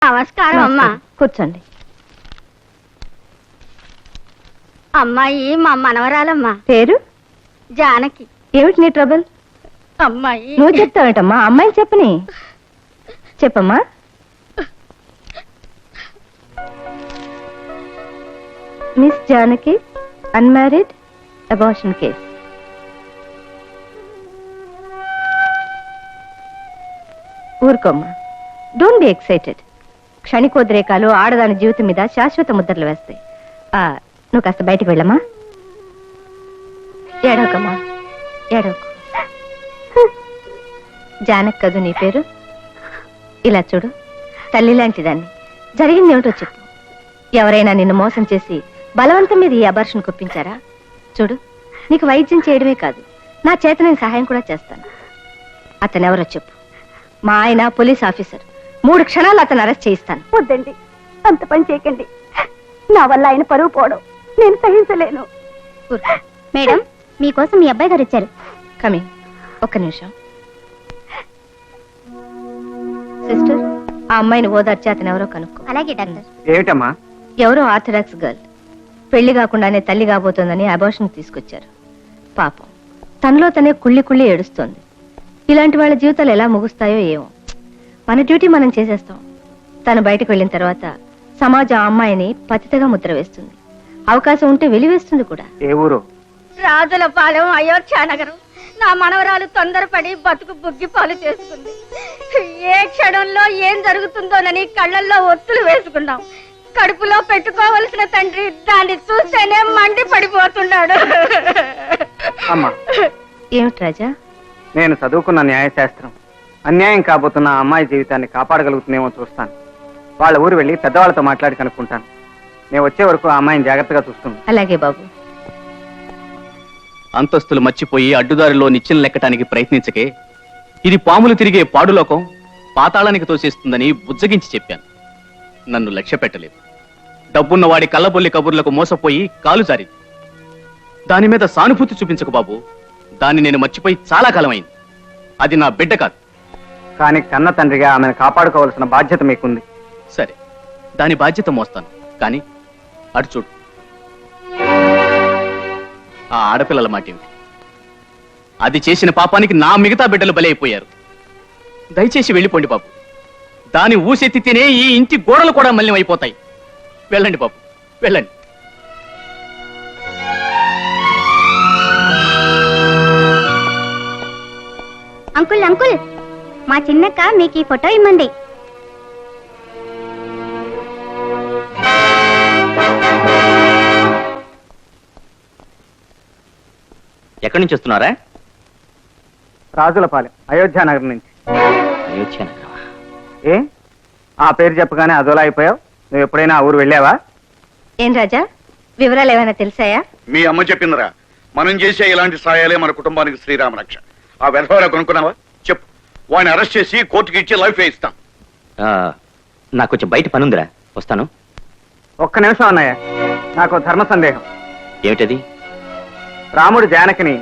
నమస్కారం అమ్మా. కూర్చోండి. అమ్మాయి మా మనవరాలమ్మా. పేరు జానకి. ఏమిటి నీ ట్రబుల్? అమ్మాయి నువ్వు చెప్తావేటమ్మా, అమ్మాయిని చెప్పని. చెప్పమ్మా. Miss Janaki, unmarried, abortion case. ఊరుకోమ్మా, డోంట్ బి ఎక్సైటెడ్. క్షణికోద్రేకాలు ఆడదాని జీవితం మీద శాశ్వత ముద్రలు వేస్తాయి. నువ్వు కాస్త బయటికి వెళ్ళమ్మా. ఏడవకమ్మా, ఏడవకు. జానక్ కదూ నీ పేరు? ఇలా చూడు, తల్లి లాంటి దాన్ని. జరిగింది ఏమిటో చెప్పు. ఎవరైనా నిన్ను మోసం చేసి బలవంతం మీద ఈ అబార్షన్ కొప్పించారా? చూడు, నీకు వైద్యం చేయడమే కాదు, నా చేత నేను సహాయం కూడా చేస్తాను. అతనెవరో చెప్పు. మా ఆయన పోలీస్ ఆఫీసర్. 3 క్షణాలు అతను అరెస్ట్ చేయిస్తాను. వద్దండి, అంత పని చేయకండి. నా వల్ల ఆయన పరువు పోవడం నేను సహించలేను. మేడం, మీకోసం మీ అబ్బాయి గారు వచ్చారు. కమింగ్. ఒక్క నిమిషం. సిస్టర్, ఆ అమ్మాయిని ఓదార్చి అతనెవరో కనుక్కో. అలాగే డాక్టర్. ఏమిటమ్మా? ఎవరో ఆర్థడాక్స్ గర్ల్ పెళ్లి కాకుండానే తల్లి కాబోతోందని అబార్షన్ తీసుకొచ్చారు. పాపం తనలో తనే కుళ్ళి కుళ్ళి ఏడుస్తోంది. ఇలాంటి వాళ్ళ జీవితాలు ఎలా ముగుస్తాయో ఏమో. మన డ్యూటీ మనం చేసేస్తాం. తను బయటకు వెళ్ళిన తర్వాత సమాజం ఆ అమ్మాయిని పతితగా ముద్ర వేస్తుంది. అవకాశం ఉంటే వెలివేస్తుంది కూడా. ఏ ఊరు? రాజులపాలెం, అయోధ్య నగరం. నా మనవరాలు తొందరపడి బతుకు బుగ్గి పాలు చేసుకుంది. ఏ క్షణంలో ఏం జరుగుతుందోనని కళ్ళల్లో ఒత్తులు వేసుకున్నాం. కడుపులో పెట్టుకోవలసిన తండ్రి దాన్ని చూస్తేనే మండి పడిపోతున్నాడు. అమ్మా, ఏమిటి రాజా? నేను చదువుకున్న న్యాయశాస్త్రం అన్యాయం కాబోతున్న ఆ అమ్మాయి జీవితాన్ని కాపాడగలుగుతుందేమో చూస్తాను. వాళ్ళ ఊరు వెళ్ళి పెద్దవాళ్ళతో మాట్లాడి కనుక్కుంటాను. నేను వచ్చే వరకు ఆ అమ్మాయిని జాగ్రత్తగా చూస్తాను. అలాగే బాబు. అంతస్తులు మర్చిపోయి అడ్డుదారిలో నిచ్చెన లెక్కటానికి ప్రయత్నించకే. ఇది పాములు తిరిగే పాడులోకం, పాతాళానికి తోసేస్తుందని బుజ్జగించి చెప్పాను. నన్ను లక్ష్య పెట్టలేదు. డబ్బున్న వాడి కళ్ళబొల్లి కబుర్లకు మోసపోయి కాలు జారింది. దాని మీద సానుభూతి చూపించకు బాబు. దాన్ని నేను మర్చిపోయి చాలా కాలమైంది. అది నా బిడ్డ కాదు. కానీ కన్న తండ్రిగా ఆమెను కాపాడుకోవాల్సిన బాధ్యత మీకుంది. సరే, దాని బాధ్యత మోస్తాను. కానీ అటు చూడు, ఆ ఆడపిల్లల మాట ఏమిటి? అది చేసిన పాపానికి నా మిగతా బిడ్డలు బలైపోయారు. దయచేసి వెళ్ళిపోండి బాబు. దాని ఊసెత్తితేనే ఈ ఇంటి గోడలు కూడా మలినం అయిపోతాయి. వెళ్ళండి బాబు, వెళ్ళండి. అంకుల్ అంకుల్, మా చిన్నక్క మీకు ఈ ఫోటో ఇమ్మంది. ఎక్కడి నుంచి వస్తున్నారా? రాజులపాలెం, అయోధ్య నగరం నుంచి. అయోధ్య నగరమా? ఏ, ఆ పేరు చెప్పగానే అదోలా అయిపోయావు. నువ్వు ఎప్పుడైనా ఆ ఊరు వెళ్ళావా? ఏం రాజా, వివరాలు ఏమైనా తెలిసాయా? మీ అమ్మ చెప్పిందిరా, మనం చేసే ఇలాంటి సాయాలే మన కుటుంబానికి శ్రీరామ రక్ష. ఆ వెధవరా కొనుక్కున్నావా? చెప్పు, వాడిని అరెస్ట్ చేసి కోర్టుకి ఇచ్చి లైఫ్ ఇస్తాం. నాకు కొంచెం బయట పనుందిరా, వస్తాను. ఒక్క నిమిషం అన్నయ్య, నాకు ధర్మ సందేహం. ఏమిటది? రాముడు జానకిని,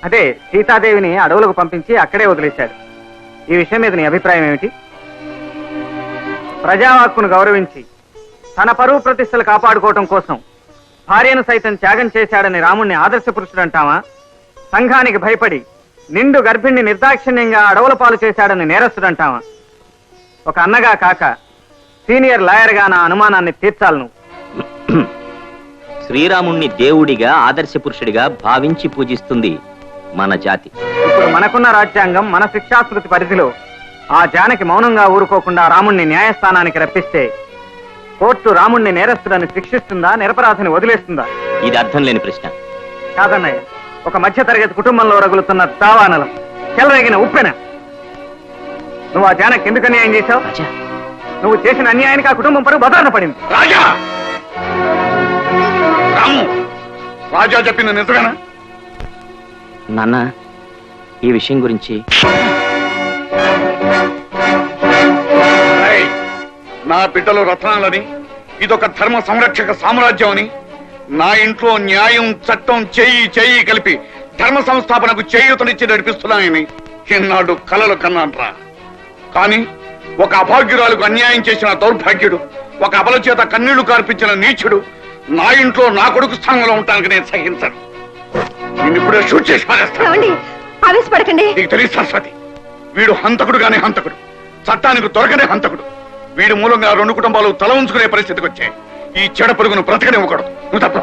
అదే సీతాదేవిని అడవులకు పంపించి అక్కడే వదిలేశాడు. ఈ విషయం మీద నీ అభిప్రాయం ఏమిటి? ప్రజావాక్కును గౌరవించి తన పరువు ప్రతిష్టలు కాపాడుకోవటం కోసం భార్యను సైతం త్యాగం చేశాడని రాముణ్ణి ఆదర్శ పురుషుడంటావా? సంఘానికి భయపడి నిండు గర్భిణ్ణి నిర్దాక్షిణ్యంగా అడవుల పాలు చేశాడని నేరస్తుడంటావా? ఒక అన్నగా కాక సీనియర్ లాయర్గా నా అనుమానాన్ని తీర్చాలి నువ్వు. శ్రీరాముణ్ణి దేవుడిగా, ఆదర్శ పురుషుడిగా భావించి పూజిస్తుంది మన జాతి. ఇప్పుడు మనకున్న రాజ్యాంగం, మన శిక్షాస్మృతి పరిధిలో ఆ జానకి మౌనంగా ఊరుకోకుండా రాముణ్ణి న్యాయస్థానానికి రప్పిస్తే కోర్టు రాముణ్ణి నేరస్తుడని శిక్షిస్తుందా, నిరపరాధిని వదిలేస్తుందా? ఇది అర్థం లేని ప్రశ్న. కాదన్నయ్య, ఒక మధ్య తరగతి కుటుంబంలో రగులుతున్న దావానలం, చెలరేగిన ఉప్పెన. నువ్వు ఆ జానకి ఎందుకు అన్యాయం చేశావు? రాజా, నువ్వు చేసిన అన్యాయానికి ఆ కుటుంబం పరువు బదారణ పడింది. రాజా, రాము, రాజా చెప్పింది నిజమేనా? నాన్న, ఈ విషయం గురించి ఏయ్, నా బిడ్డలు రత్నాలని, ఇదొక ధర్మ సంరక్షక సామ్రాజ్యం అని, నా ఇంట్లో న్యాయం చట్టం చెయ్యి కలిపి ధర్మ సంస్థాపనకు చేయూతనిచ్చి నడిపిస్తున్నాయని ఇన్నాడు కలలు కన్నాన్రా. కానీ ఒక అభాగ్యురాలకు అన్యాయం చేసిన దౌర్భాగ్యుడు, ఒక అబల చేత కన్నీళ్లు కార్పించిన నీచుడు నా ఇంట్లో నా కొడుకు స్థానంలో ఉండటానికి నేను సహించను. నేను ఇప్పుడే షూట్ చేసి పారేస్తాను. ఏమండి ఆవేశపడకండి. నీకు తెలియదు సరస్వతి, వీడు హంతకుడుగానే హంతకుడు, చట్టానికి దొరకనే హంతకుడు. వీడి మూలంగా 2 కుటుంబాలు తల ఉంచుకునే పరిస్థితికి వచ్చాయి. ఈ చెడ పురుగును బ్రతకనివ్వకూడదు. నువ్వు తప్ప.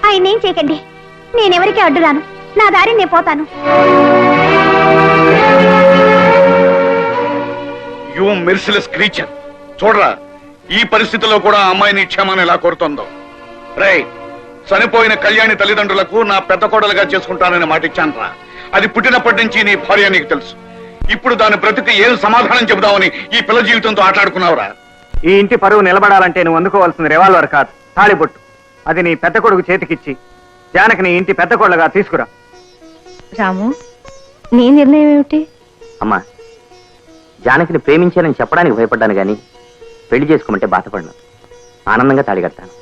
ఆయన ఏం చేయకండి, నేనెవరికి అడ్డురాను. నా దారి నేను పోతాను. You merciless creature. చూడరా, ఈ పరిస్థితిలో కూడా ఆ అమ్మాయిని క్షేమాన్ని ఎలా కోరుతోందో. రేయ్, చనిపోయిన కళ్యాణి తల్లిదండ్రులకు నా పెద్ద కోడలుగా చేసుకుంటానని మాట ఇచ్చానరా. అది పుట్టినప్పటి నుంచి నీ భార్య నీకు తెలుసు. ఇప్పుడు దాని బ్రతికి ఏం సమాధానం చెబుదామని ఈ పిల్ల జీవితంతో ఆటాడుకున్నావురా. ఈ ఇంటి పరువు నిలబడాలంటే నువ్వు అందుకోవాల్సిన రివాల్వర్ కాదు, తాళిబొట్టు. అది నీ పెద్ద కొడుకు చేతికిచ్చి జానకి నీ ఇంటి పెద్ద కోడలుగా తీసుకురా. రాము, నీ నిర్ణయం ఏమిటి? అమ్మా, జానకిని ప్రేమించానని చెప్పడానికి భయపడ్డాను గాని పెళ్లి చేసుకోమంటే బాధపడను. ఆనందంగా తాళి కడతాను.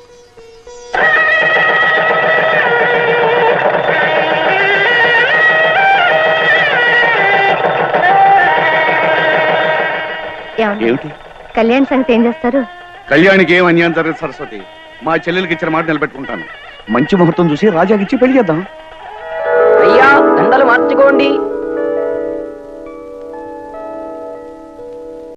ఏమండి, ఏమిటి? కళ్యాణ్ సంగతి ఏం చేస్తారు? కళ్యాణికి ఏం అన్యాయం జరగదు సరస్వతి. మా చెల్లెలకి ఇచ్చిన మాట నిలబెట్టుకుంటాను. మంచి ముహూర్తం చూసి రాజాకి ఇచ్చి పెళ్లి చేద్దాం. అయ్యా దండలు మార్చుకోండి.